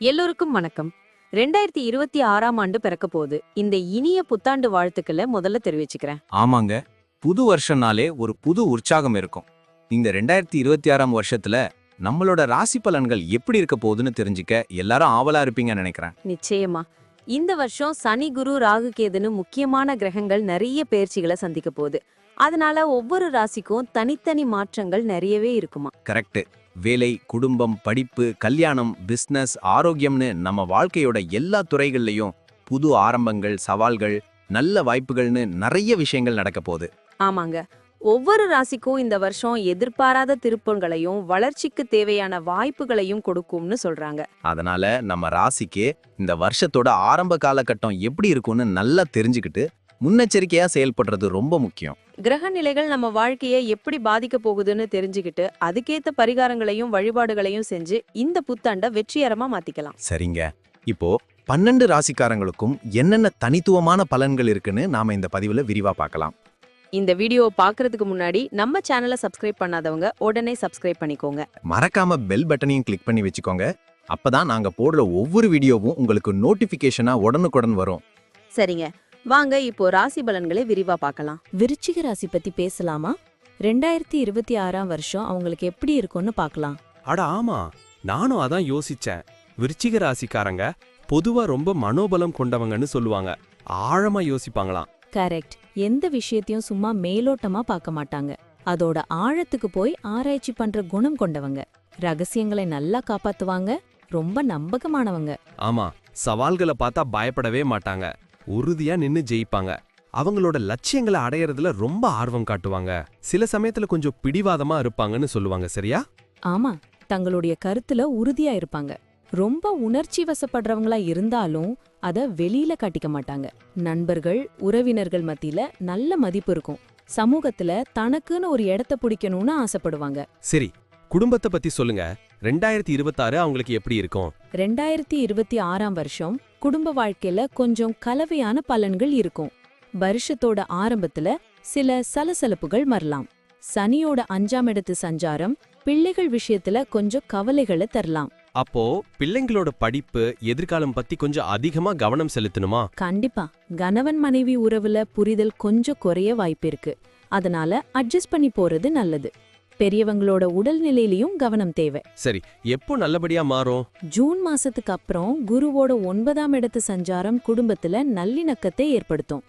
எல்லோருக்கும் வணக்கம். 2026ஆம் ஆண்டு பிறக்க போகுது. இந்த இனிய புத்தாண்டு வாழ்த்துக்களை முதல்ல தெரிவிச்சுக்கிறேன். ஆமாங்க. புது வருஷம்னாலே ஒரு புது உற்சாகம் இருக்கும். இந்த 2026ஆம் வருஷத்துல நம்மளோட ராசி பலன்கள் எப்படி இருக்க போகுதுன்னு தெரிஞ்சுக்க எல்லாரும் ஆவலா இருப்பீங்கன்னு நினைக்கிறேன். நிச்சயமா. இந்த வருஷம் சனி, குரு, ராகு, கேதுன்னு முக்கியமான கிரகங்கள் நிறைய பெயர்ச்சிகளை சந்திக்க போகுது. அதனால ஒவ்வொரு ராசிக்கும் தனித்தனி மாற்றங்கள் நிறையவே இருக்குமா. கரெக்ட். வேலை, குடும்பம், படிப்பு, கல்யாணம், பிசினஸ், ஆரோக்கியம்னு நம்ம வாழ்க்கையோட எல்லா துறைகள்லயும் புது ஆரம்பங்கள், சவால்கள், நல்ல வாய்ப்புகள்னு நிறைய விஷயங்கள் நடக்க போகுது. ஆமாங்க. ஒவ்வொரு ராசிக்கும் இந்த வருஷம் எதிர்பாராத திருப்பங்களையும் வளர்ச்சிக்கு தேவையான வாய்ப்புகளையும் கொடுக்கும்னு சொல்றாங்க. அதனால நம்ம ராசிக்கு இந்த வருஷத்தோட ஆரம்ப காலகட்டம் எப்படி இருக்கும்னு நல்லா தெரிஞ்சுக்கிட்டு முன்னெச்சரிக்கையா செயல்படுறது ரொம்ப முக்கியம். கிரக நிலைகள் நம்ம வாழ்க்கையை எப்படி பாதிக்க போகுதுன்னு தெரிஞ்சுக்கிட்டு அதுக்கேத்த பரிகாரங்களையும் வழிபாடுகளையும் செஞ்சு இந்த புத்தாண்டை வெற்றிகரமா மாத்திக்கலாம். சரிங்க. இப்போ 12 ராசிக்காரங்களுக்கும் என்னென்ன தனித்துவமான பலன்கள் இருக்குன்னு நாம இந்த பதிவுல விரிவா பார்க்கலாம். இந்த வீடியோவை பார்க்கறதுக்கு முன்னாடி நம்ம சேனலை சப்ஸ்கிரைப் பண்ணாதவங்க உடனே சப்ஸ்கிரைப் பண்ணிக்கோங்க. மறக்காம பெல் பட்டனையும் கிளிக் பண்ணி வச்சுக்கோங்க. அப்பதான் நாங்க போடுற ஒவ்வொரு வீடியோவும் உங்களுக்கு நோட்டிபிகேஷனா உடனுக்குடன் வரும். சரிங்க, வாங்க இப்போ ராசி பலன்களை விரிவா பார்க்கலாம். விருச்சிக ராசி பத்தி பேசலாமா? 2026ஆம் வருஷம் அவங்களுக்கு எப்படி இருக்கும்னு பார்க்கலாம். அட ஆமா, நானும் அதான் யோசிச்சேன். விருச்சிக ராசிக்காரங்க பொதுவா ரொம்ப மனோபலம் கொண்டவங்கன்னு சொல்லுவாங்க. ஆழமா யோசிப்பாங்களாம். கரெக்ட். எந்த விஷயத்தையும் சும்மா மேலோட்டமா பார்க்க மாட்டாங்க. அதோட ஆழத்துக்கு போய் ஆராய்ச்சி பண்ற குணம் கொண்டவங்க. ரகசியங்களை நல்லா காப்பாத்துவாங்க. ரொம்ப நம்பகமானவங்க. ஆமா, சவால்களை பார்த்தா பயப்படவே மாட்டாங்க. உறுதியா நின்னு ஜெயிப்பாங்க. அவங்களோட லட்சியங்களை அடையறதுல ரொம்ப ஆர்வம் காட்டுவாங்க. சில சமயத்துல கொஞ்சம் பிடிவாதமா இருப்பாங்கன்னு சொல்லுவாங்க. சரியா? ஆமா, தங்களுடைய கருத்துல உறுதியா இருப்பாங்க. ரொம்ப உணர்ச்சி வசப்படுறவங்களா இருந்தாலும் அத வெளியில காட்டிக்க மாட்டாங்க. நண்பர்கள், உறவினர்கள் மத்தியில நல்ல மதிப்பு இருக்கும். சமூகத்துல தனக்குன்னு ஒரு இடத்த பிடிக்கணும்னு ஆசைப்படுவாங்க. சரி, குடும்பத்தை பத்தி சொல்லுங்க. 2026 அவங்களுக்கு எப்படி இருக்கும்? 2026ஆம் வருஷம் குடும்ப வாழ்க்கையில கொஞ்சம் கலவையான பலன்கள் இருக்கும். வருஷத்தோட ஆரம்பத்துல சில சலசலப்புகள் வரலாம். சனியோட 5ஆம் இடத்து சஞ்சாரம் பிள்ளைகள் விஷயத்துல கொஞ்சம் கவலைகளை தரலாம். அப்போ பிள்ளைங்களோட படிப்பு, எதிர்காலம் பத்தி கொஞ்சம் அதிகமா கவனம் செலுத்தணுமா? கண்டிப்பா. கணவன் மனைவி உறவுல புரிதல் கொஞ்சம் குறைய வாய்ப்பிருக்கு. அதனால அட்ஜஸ்ட் பண்ணி போறது நல்லது. பெரியவங்களோட உடல்நிலையிலயும் கவனம் தேவை. சரி, எப்போ நல்லபடியா மாறும்? ஜூன் மாசத்துக்கு அப்புறம் குருவோட 9ஆம் இடத்து சஞ்சாரம் குடும்பத்துல நல்லிணக்கத்தை ஏற்படுத்தும்.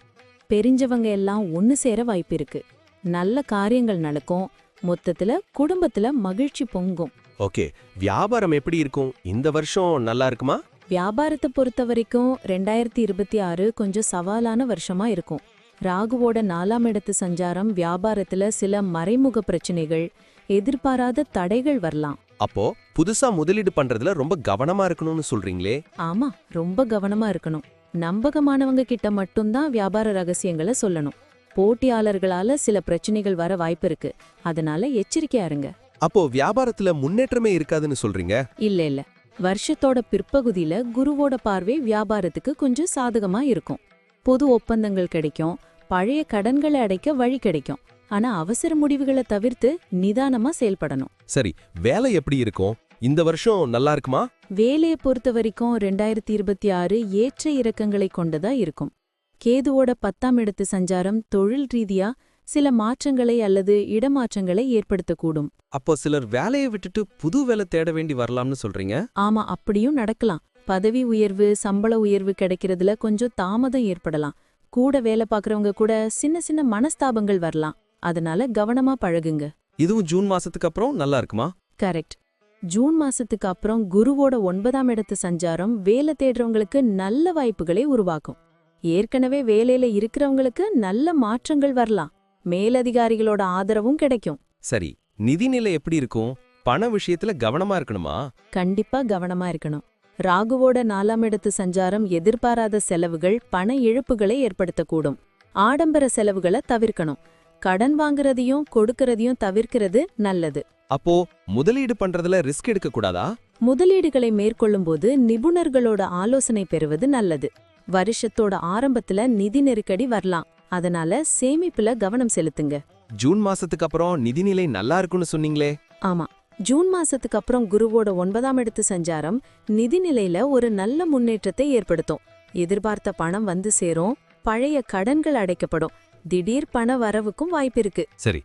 பெரிஞ்சவங்க எல்லாம் ஒன்னு சேர வாய்ப்பிருக்கு. நல்ல காரியங்கள் நடக்கும். மொத்தத்துல குடும்பத்துல மகிழ்ச்சி பொங்கும். ஓகே, வியாபாரம் எப்படி இருக்கும்? இந்த வருஷம் நல்லா இருக்குமா? வியாபாரத்தை பொறுத்த வரைக்கும் 2026 கொஞ்சம் சவாலான வருஷமா இருக்கும். ராகுவோட 4ஆம் இடத்து சஞ்சாரம் வியாபாரத்துல சில மறைமுக பிரச்சனைகள், எதிர்பாராத தடைகள் வரலாம். அப்போ புதுசா முதலீடு பண்றதுல ரொம்ப கவனமா இருக்கணும்னு சொல்றீங்களே? ஆமா, ரொம்ப கவனமா இருக்கணும். நம்பகமானவங்க கிட்ட மட்டும்தான் வியாபார ரகசியங்களை சொல்லணும். போட்டியாளர்களால சில பிரச்சனைகள் வர வாய்ப்பு இருக்கு. அதனால எச்சரிக்கையா இருங்க. அப்போ வியாபாரத்துல முன்னேற்றமே இருக்காதுன்னு சொல்றீங்க? இல்ல. வருஷத்தோட பிற்பகுதியில குருவோட பார்வை வியாபாரத்துக்கு கொஞ்சம் சாதகமா இருக்கும். பொது ஒப்பந்தங்கள் கிடைக்கும். பழைய கடன்களை அடைக்க வழி கிடைக்கும். ஆனா அவசர முடிவுகளை தவிர்த்து நிதானமா செயல்படணும். சரி, வேலை எப்படி இருக்கும்? இந்த வருஷம் நல்லா இருக்குமா? வேலையை பொறுத்த வரைக்கும் 2026 ஏற்ற இறக்கங்களை கொண்டதா இருக்கும். கேதுவோட 10ஆம் இடத்து சஞ்சாரம் தொழில் ரீதியா சில மாற்றங்களை அல்லது இடமாற்றங்களை ஏற்படுத்தக்கூடும். அப்போ சிலர் வேலையை விட்டுட்டு புது வேலை தேட வேண்டி வரலாம்னு சொல்றீங்க? ஆமா, அப்படியும் நடக்கலாம். பதவி உயர்வு, சம்பள உயர்வு கிடைக்கிறதுல கொஞ்சம் தாமதம் ஏற்படலாம். கூட வேலை பார்க்கறவங்க கூட சின்ன சின்ன மனஸ்தாபங்கள் வரலாம். அதனால கவனமா பழகுங்க. இதுவும் ஜூன் மாசத்துக்கு அப்புறம் நல்லா இருக்குமா? கரெக்ட். ஜூன் மாசத்துக்கு அப்புறம் குருவோட 9ஆம் இடத்து சஞ்சாரம் வேலை தேடுறவங்களுக்கு நல்ல வாய்ப்புகளை உருவாக்கும். ஏற்கனவே வேலையில இருக்கிறவங்களுக்கு நல்ல மாற்றங்கள் வரலாம். மேலதிகாரிகளோட ஆதரவும் கிடைக்கும். சரி, நிதிநிலை எப்படி இருக்கும்? பண விஷயத்துல கவனமா இருக்கணுமா? கண்டிப்பா கவனமா இருக்கணும். ராகுவோட 4ஆம் இடத்து சஞ்சாரம் எதிர்பாராத செலவுகள், பண இழப்புகளை ஏற்படுத்தக்கூடும். ஆடம்பர செலவுகளை தவிர்க்கணும். கடன் வாங்குறதையும் கொடுக்கறதையும் தவிர்க்கிறது நல்லது. அப்போ முதலீடு பண்றதுல ரிஸ்க் எடுக்க கூடாதா? முதலீடுகளை மேற்கொள்ளும்போது நிபுணர்களோட ஆலோசனை பெறுவது நல்லது. வருஷத்தோட ஆரம்பத்துல நிதி நெருக்கடி வரலாம். அதனால சேமிப்புல கவனம் செலுத்துங்க. ஜூன் மாசத்துக்கு அப்புறம் நிதிநிலை நல்லா இருக்குன்னு சொன்னீங்களே? ஆமா, ஜூன் மாசத்துக்கு அப்புறம் குருவோட 9ஆம் இடத்து சஞ்சாரம் நிதிநிலையில ஒரு நல்ல முன்னேற்றத்தை ஏற்படுத்தும். எதிர்பார்த்த பணம் வந்து சேரும், பழைய கடன்கள் அடைக்கப்படும், திடீர் பண வரவுக்கும் வாய்ப்பிருக்கு. சரி,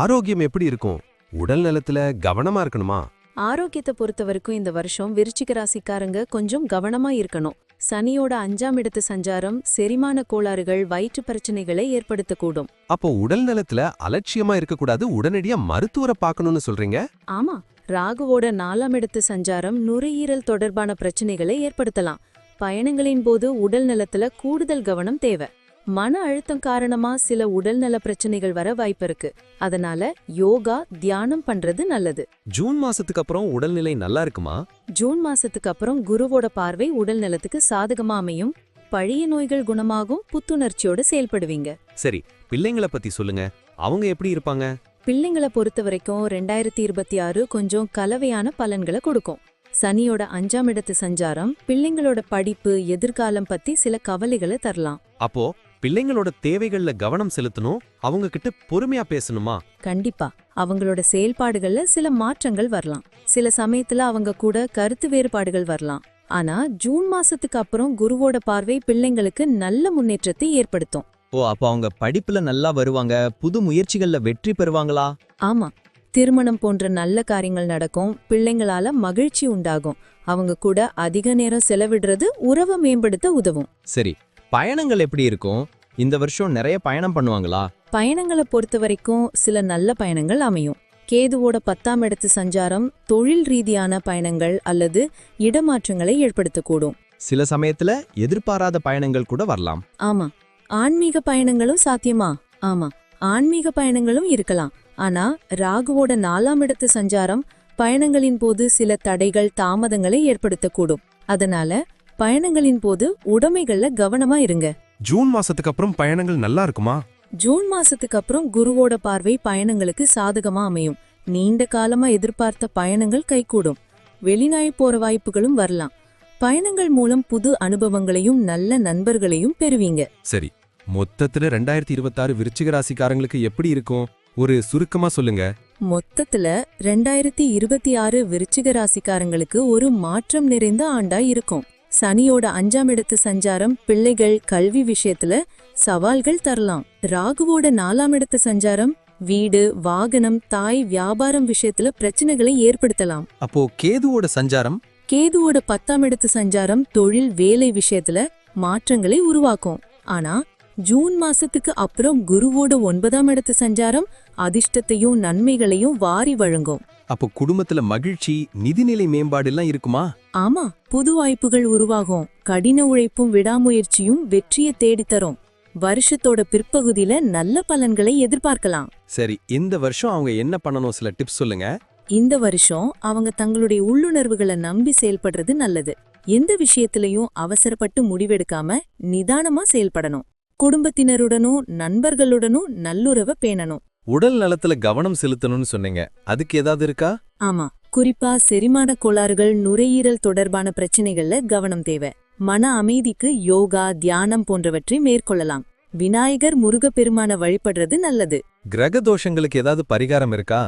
ஆரோக்கியம் எப்படி இருக்கும்? உடல் நலத்துல கவனமா இருக்கணுமா? ஆரோக்கியத்தை பொறுத்த வரைக்கும் இந்த வருஷம் விருச்சிக ராசிக்காரங்க கொஞ்சம் கவனமா இருக்கணும். சனியோட 5ஆம் இடத்து சஞ்சாரம் செரிமான கோளாறுகள், வயிற்று பிரச்சனைகளை ஏற்படுத்தக்கூடும். அப்போ உடல் நலத்துல அலட்சியமா இருக்கக்கூடாது, உடனடியா மருத்துவரை பார்க்கணும்னு சொல்றீங்க? ஆமா, ராகுவோட 4ஆம் இடத்து சஞ்சாரம் நுரையீரல் தொடர்பான பிரச்சனைகளை ஏற்படுத்தலாம். பயணங்களின் போது உடல் நலத்துல கூடுதல் கவனம் தேவை. மன அழுத்தம் காரணமா சில உடல்நல பிரச்சனைகள் வர வாய்ப்பிருக்கு. அதனால யோகா, தியானம் பண்றது நல்லது. ஜூன் மாசத்துக்கு அப்புறம் உடல்நிலை நல்லா இருக்குமா? ஜூன் மாசத்துக்கு அப்புறம் குருவோட பார்வை உடல் நலத்துக்கு சாதகமா அமையும். பழைய நோய்கள் குணமாகும், புத்துணர்ச்சியோட செயல்படுவீங்க. சரி, பிள்ளைங்களை பத்தி சொல்லுங்க. அவங்க எப்படி இருப்பாங்க? பிள்ளைங்களை பொறுத்த வரைக்கும் 2026 கொஞ்சம் கலவையான பலன்களை கொடுக்கும். சனியோட 5ஆம் இடத்து சஞ்சாரம் பிள்ளைங்களோட படிப்பு, எதிர்காலம் பத்தி சில கவலைகளை தரலாம். அப்போ பிள்ளைங்களோட தேவைகள்ல கவனம் செலுத்தணும், அவங்க கிட்ட பொறுமையா பேசணுமா? கண்டிப்பா அவங்களோட செயல்பாடுகள்ல சில மாற்றங்கள் வரலாம். சில சமயத்துல அவங்க கூட கருத்து வேறுபாடுகள் வரலாம். ஆனா ஜூன் மாசத்துக்கு அப்புறம் குருவோட பார்வை பிள்ளைங்களுக்கு நல்ல முன்னேற்றத்தை ஏற்படுத்தும். ஓ, அப்ப அவங்க படிப்புல நல்லா வருவாங்க, புது முயற்சிகள்ல வெற்றி பெறுவாங்களா? ஆமா, திருமணம் போன்ற நல்ல காரியங்கள் நடக்கும், பிள்ளைங்களால மகிழ்ச்சி உண்டாகும். அவங்க கூட அதிக நேரம் செலவிடுறது உறவை மேம்படுத்த உதவும். சரி, பயணங்கள் எப்படி இருக்கும்? இந்த வருஷம் நிறைய பயணம் பண்ணுவாங்களா? பயணங்களை பொறுத்த வரைக்கும் சில நல்ல பயணங்கள் அமையும். கேதுவோட 10ஆம் இடத்து சஞ்சாரம் தொழில் ரீதியான பயணங்கள் அல்லது இடமாற்றங்களை ஏற்படுத்தக்கூடும். சில சமயத்துல எதிர்பாராத பயணங்கள் கூட வரலாம். ஆமா, ஆன்மீக பயணங்களும் சாத்தியமா? ஆமா, ஆன்மீக பயணங்களும் இருக்கலாம். ஆனா ராகுவோட 4ஆம் இடத்து சஞ்சாரம் பயணங்களின் போது சில தடைகள், தாமதங்களை ஏற்படுத்தக்கூடும். அதனால பயணங்களின் போது உடைமைகள்ல கவனமா இருங்க. ஜூன் மாசத்துக்கு அப்புறம் பயணங்கள் நல்லா இருக்குமா? ஜூன் மாசத்துக்கு அப்புறம் குருவோட பார்வை பயணங்களுக்கு சாதகமா அமையும். நீண்ட காலமா எதிர்பார்த்த பயணங்கள் கைகூடும். வெளிநாடு போற வாய்ப்புகளும் வரலாம். பயணங்கள் மூலம் புது அனுபவங்களையும் நல்ல நண்பர்களையும் பெறுவீங்க. சரி, மொத்தத்துல 2026 விருச்சிக ராசிக்காரங்களுக்கு எப்படி இருக்கும்? ஒரு சுருக்கமா சொல்லுங்க. மொத்தத்துல 2026 விருச்சிக ராசிக்காரங்களுக்கு ஒரு மாற்றம் நிறைந்த ஆண்டா இருக்கும். சனியோட 5ஆம் இடத்து சஞ்சாரம் பிள்ளைகள், கல்வி விஷயத்துல சவால்கள் தரலாம். ராகுவோட 4ஆம் இடத்து சஞ்சாரம் வீடு, வாகனம், தாய், வியாபாரம் விஷயத்துல பிரச்சனைகளை ஏற்படுத்தலாம். அப்போ கேதுவோட சஞ்சாரம்? கேதுவோட 10ஆம் இடத்து சஞ்சாரம் தொழில், வேலை விஷயத்துல மாற்றங்களை உருவாக்கும். ஆனா ஜூன் மாசத்துக்கு அப்புறம் குருவோட 9ஆம் இடத்து சஞ்சாரம் அதிர்ஷ்டத்தையும் நன்மைகளையும் வாரி வழங்கும். அப்போ குடும்பத்துல மகிழ்ச்சி, நிதிநிலை மேம்பாடு எல்லாம் இருக்குமா? ஆமா, புது வாய்ப்புகள் உருவாகும். கடின உழைப்பும் விடாமுயற்சியும் வெற்றியை தேடித்தரும். வருஷத்தோட பிற்பகுதியில நல்ல பலன்களை எதிர்பார்க்கலாம். சரி, இந்த வருஷம் அவங்க என்ன பண்ணணும், சில டிப்ஸ் சொல்லுங்க. இந்த வருஷம் அவங்க தங்களுடைய உள்ளுணர்வுகளை நம்பி செயல்படுறது நல்லது. எந்த விஷயத்திலையும் அவசரப்பட்டு முடிவெடுக்காம நிதானமா செயல்படணும். குடும்பத்தினருடனும் நண்பர்களுடனும் நல்லுறவை பேணணும். உடல் நலத்துல கவனம் செலுத்தணும்னு சொன்னீங்க, அதுக்கு ஏதாவது இருக்கா? ஆமா, குறிப்பா செரிமான கோளாறுகள், நுரையீரல் தொடர்பான பிரச்சனைகள்ல கவனம் தேவை. மன அமைதிக்கு யோகா, தியானம் போன்றவற்றை மேற்கொள்ளலாம். விநாயகர், முருகப்பெருமான வழிபடுறது நல்லது. கிரக தோஷங்களுக்கு ஏதாவது பரிகாரம் இருக்கா?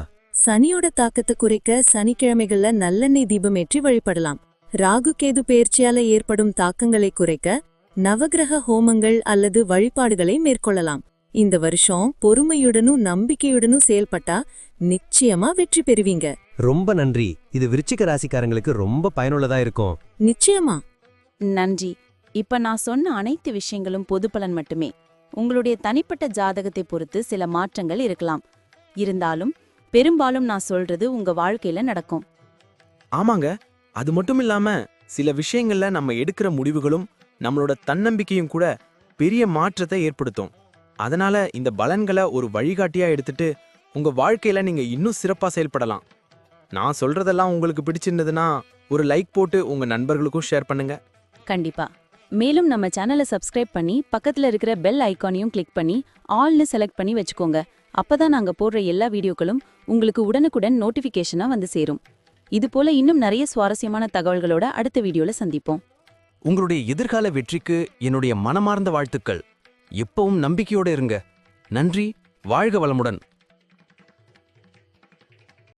சனியோட தாக்கத்தை குறைக்க சனிக்கிழமைகள்ல நல்லெண்ணெய் தீபம் ஏற்றி வழிபடலாம். ராகு கேது பெயர்ச்சியால ஏற்படும் தாக்கங்களை குறைக்க நவகிரக ஹோமங்கள் அல்லது வழிபாடுகளை மேற்கொள்ளலாம். இந்த வருஷம் பொறுமையுடனும் நம்பிக்கையுடனும் செயல்பட்டா நிச்சயமா வெற்றி பெறுவீங்க. ரொம்ப நன்றி, இது விருச்சிக ராசிக்காரங்களுக்கு ரொம்ப பயனுள்ளதா இருக்கும். நிச்சயமா. நன்றி. இப்ப நான் சொன்ன அனைத்து விஷயங்களும் பொது பலன் மட்டுமே. உங்களுடைய தனிப்பட்ட ஜாதகத்தை பொறுத்து சில மாற்றங்கள் இருக்கலாம். இருந்தாலும் பெரும்பாலும் நான் சொல்றது உங்க வாழ்க்கையில நடக்கும். ஆமாங்க, அது மட்டும் இல்லாம சில விஷயங்கள்ல நம்ம எடுக்கிற முடிவுகளும் நம்மளோட தன்னம்பிக்கையும் கூட பெரிய மாற்றத்தை ஏற்படுத்தும். அதனால இந்த பலன்களை ஒரு வழிகாட்டியா எடுத்துட்டு உங்க வாழ்க்கையில நீங்க இன்னும் சிறப்பா செயல்படலாம். நான் சொல்றதெல்லாம் உங்களுக்கு பிடிச்சிருந்ததுன்னா ஒரு லைக் போட்டு உங்க நண்பர்களுக்கும் ஷேர் பண்ணுங்க. கண்டிப்பா. மேலும் நம்ம சேனலை சப்ஸ்கிரைப் பண்ணி பக்கத்துல இருக்கிற பெல் ஐகானையும் கிளிக் பண்ணி ஆல்னு செலக்ட் பண்ணி வச்சுக்கோங்க. அப்பதான் நாங்க போடுற எல்லா வீடியோக்களும் உங்களுக்கு உடனுக்குடன் நோட்டிபிகேஷனா வந்து சேரும். இது போல இன்னும் நிறைய சுவாரஸ்யமான தகவல்களோட அடுத்த வீடியோல சந்திப்போம். உங்களுடைய எதிர்கால வெற்றிக்கு என்னுடைய மனமார்ந்த வாழ்த்துக்கள். எப்பவும் நம்பிக்கையோட இருங்க. நன்றி. வாழ்க வளமுடன்.